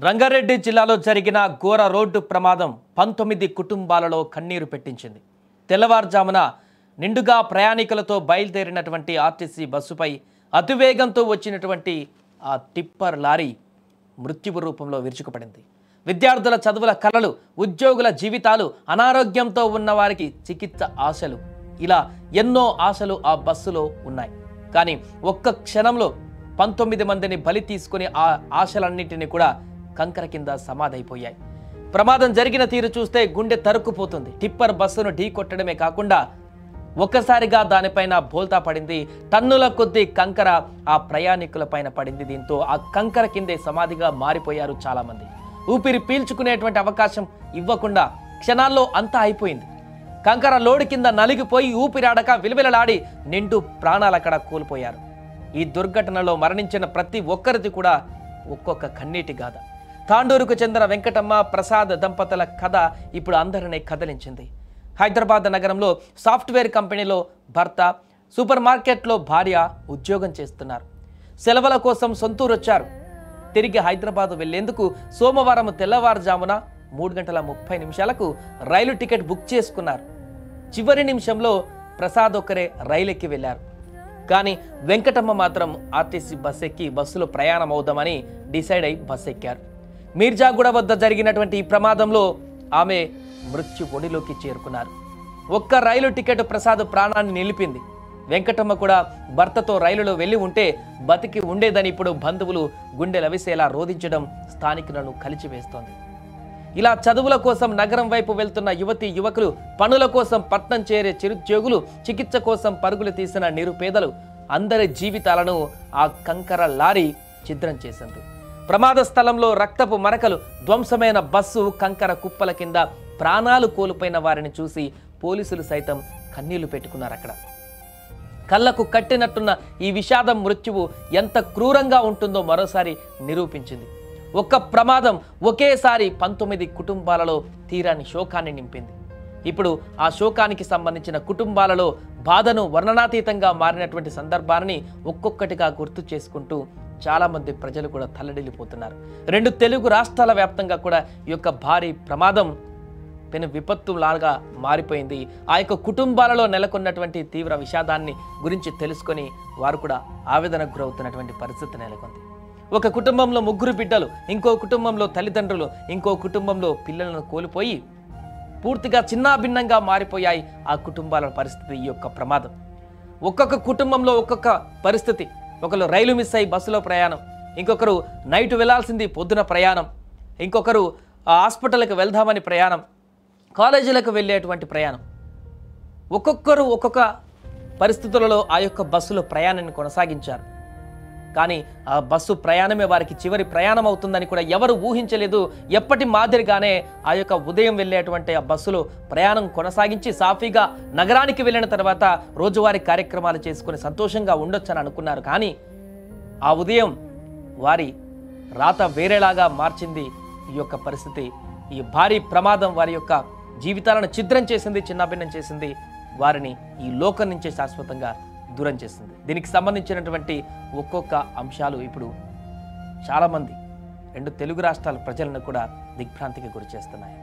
రంగారెడ్డి జిల్లాలో జరిగిన ఘోర రోడ్డు ప్రమాదం 19 కుటుంబాలలో కన్నీరు పెట్టించింది. తెల్లవారుజామున నిండుగా ప్రయాణికులతో బయలుదేరినటువంటి ఆర్టీసీ బస్సుపై అతివేగంతో వచ్చినటువంటి ఆ టిప్పర్ లారీ మృత్యువు రూపంలో విరుచుకుపడింది. విద్యార్థుల చదువుల కలలు, ఉద్యోగుల జీవితాలు, అనారోగ్యంతో ఉన్న వారికి చికిత్స ఆశలు, ఇలా ఎన్నో ఆశలు ఆ బస్సులో ఉన్నాయి. కానీ ఒక్క క్షణంలో 19 మందిని బలి తీసుకుని ఆ ఆశలన్నింటినీ కూడా కంకర కింద సమాధైపోయాయి. ప్రమాదం జరిగిన తీరు చూస్తే గుండె తరుక్కుపోతుంది. టిప్పర్ బస్సును ఢీ కొట్టడమే కాకుండా ఒక్కసారిగా దానిపైన బోల్తా పడింది. టన్నుల కొద్దీ కంకర ఆ ప్రయాణికుల పైన పడింది. దీంతో ఆ కంకర కిందే సమాధిగా మారిపోయారు చాలా మంది. ఊపిరి పీల్చుకునేటువంటి అవకాశం ఇవ్వకుండా క్షణాల్లో అంతా అయిపోయింది. కంకర లోడు కింద నలిగిపోయి ఊపిరాడక విలవిలలాడి నిండు ప్రాణాలక్కడ కోల్పోయారు. ఈ దుర్ఘటనలో మరణించిన ప్రతి ఒక్కరిది కూడా ఒక్కొక్క కన్నీటి గాథ. తాండూరుకు చెందిన వెంకటమ్మ, ప్రసాద్ దంపతుల కథ ఇప్పుడు అందరినీ కదిలించింది. హైదరాబాద్ నగరంలో సాఫ్ట్వేర్ కంపెనీలో భర్త, సూపర్ మార్కెట్లో భార్య ఉద్యోగం చేస్తున్నారు. సెలవుల కోసం సొంతూరు వచ్చారు. తిరిగి హైదరాబాద్ వెళ్లేందుకు సోమవారం తెల్లవారుజామున 3:30 రైలు టికెట్ బుక్ చేసుకున్నారు. చివరి నిమిషంలో ప్రసాద్ ఒక్కరే రైలెక్కి వెళ్లారు. కానీ వెంకటమ్మ మాత్రం ఆర్టీసీ బస్ ఎక్కి బస్సులో ప్రయాణం అవుదామని డిసైడ్ అయి బస్ ఎక్కారు. మీర్జాగూడ వద్ద జరిగినటువంటి ఈ ప్రమాదంలో ఆమె మృత్యు ఒడిలోకి చేరుకున్నారు. ఒక్క రైలు టికెట్ ప్రసాద్ ప్రాణాన్ని నిలిపింది. వెంకటమ్మ కూడా భర్తతో రైలులో వెళ్లి ఉంటే బతికి ఉండేదని ఇప్పుడు బంధువులు గుండెలవిసేలా రోధించడం స్థానికులను కలిచివేస్తోంది. ఇలా చదువుల కోసం నగరం వైపు వెళ్తున్న యువతీ యువకులు, పనుల కోసం పట్నం చేరే చిరుద్యోగులు, చికిత్స కోసం పరుగులు తీసిన నిరుపేదలు, అందరి జీవితాలను ఆ కంకర లారీ ఛిద్రం చేసింది. ప్రమాద స్థలంలో రక్తపు మరకలు, ధ్వంసమైన బస్సు, కంకర కుప్పల కింద ప్రాణాలు కోల్పోయిన వారిని చూసి పోలీసులు సైతం కన్నీళ్లు పెట్టుకున్నారు. అక్కడ కళ్ళకు కట్టినట్టున్న ఈ విషాదం మృత్యువు ఎంత క్రూరంగా ఉంటుందో మరోసారి నిరూపించింది. ఒక్క ప్రమాదం ఒకేసారి 19 కుటుంబాలలో తీరాని శోకాన్ని నింపింది. ఇప్పుడు ఆ శోకానికి సంబంధించిన కుటుంబాలలో బాధను వర్ణనాతీతంగా మారినటువంటి సందర్భాన్ని ఒక్కొక్కటిగా గుర్తు చేసుకుంటూ చాలామంది ప్రజలు కూడా తల్లడిల్లిపోతున్నారు. 2 తెలుగు రాష్ట్రాల వ్యాప్తంగా కూడా ఈ యొక్క భారీ ప్రమాదం పెను విపత్తు లాగా మారిపోయింది. ఆ యొక్క కుటుంబాలలో నెలకొన్నటువంటి తీవ్ర విషాదాన్ని గురించి తెలుసుకొని వారు కూడా ఆవేదనకు గురవుతున్నటువంటి పరిస్థితి నెలకొంది. ఒక కుటుంబంలో 3 బిడ్డలు, ఇంకో కుటుంబంలో తల్లిదండ్రులు, ఇంకో కుటుంబంలో పిల్లలను కోల్పోయి పూర్తిగా చిన్నాభిన్నంగా మారిపోయాయి ఆ కుటుంబాల పరిస్థితి. ఈ యొక్క ప్రమాదం ఒక్కొక్క కుటుంబంలో ఒక్కొక్క పరిస్థితి. ఒకరు రైలు మిస్ అయ్యి బస్సులో ప్రయాణం, ఇంకొకరు నైట్ వెళ్లాల్సింది పొద్దున ప్రయాణం, ఇంకొకరు హాస్పిటల్కి వెళ్దామని ప్రయాణం, కాలేజీలకు వెళ్ళేటువంటి ప్రయాణం. ఒక్కొక్కరు ఒక్కొక్క పరిస్థితులలో ఆ యొక్క బస్సులో ప్రయాణాన్ని కొనసాగించారు. కానీ ఆ బస్సు ప్రయాణమే వారికి చివరి ప్రయాణం అవుతుందని కూడా ఎవరు ఊహించలేదు. ఎప్పటి మాదిరిగానే ఆ యొక్క ఉదయం వెళ్ళేటువంటి ఆ బస్సులో ప్రయాణం కొనసాగించి సాఫీగా నగరానికి వెళ్ళిన తర్వాత రోజువారీ కార్యక్రమాలు చేసుకుని సంతోషంగా ఉండొచ్చని అనుకున్నారు. కానీ ఆ ఉదయం వారి రాత వేరేలాగా మార్చింది ఈ యొక్క పరిస్థితి. ఈ భారీ ప్రమాదం వారి యొక్క జీవితాలను ఛిద్రం చేసింది, చిన్నాభిన్నం చేసింది. వారిని ఈ లోకం నుంచే శాశ్వతంగా దూరం చేసింది. దీనికి సంబంధించినటువంటి ఒక్కొక్క అంశాలు ఇప్పుడు చాలామంది 2 తెలుగు రాష్ట్రాల ప్రజలను కూడా దిగ్భ్రాంతికి గురి చేస్తున్నాయి.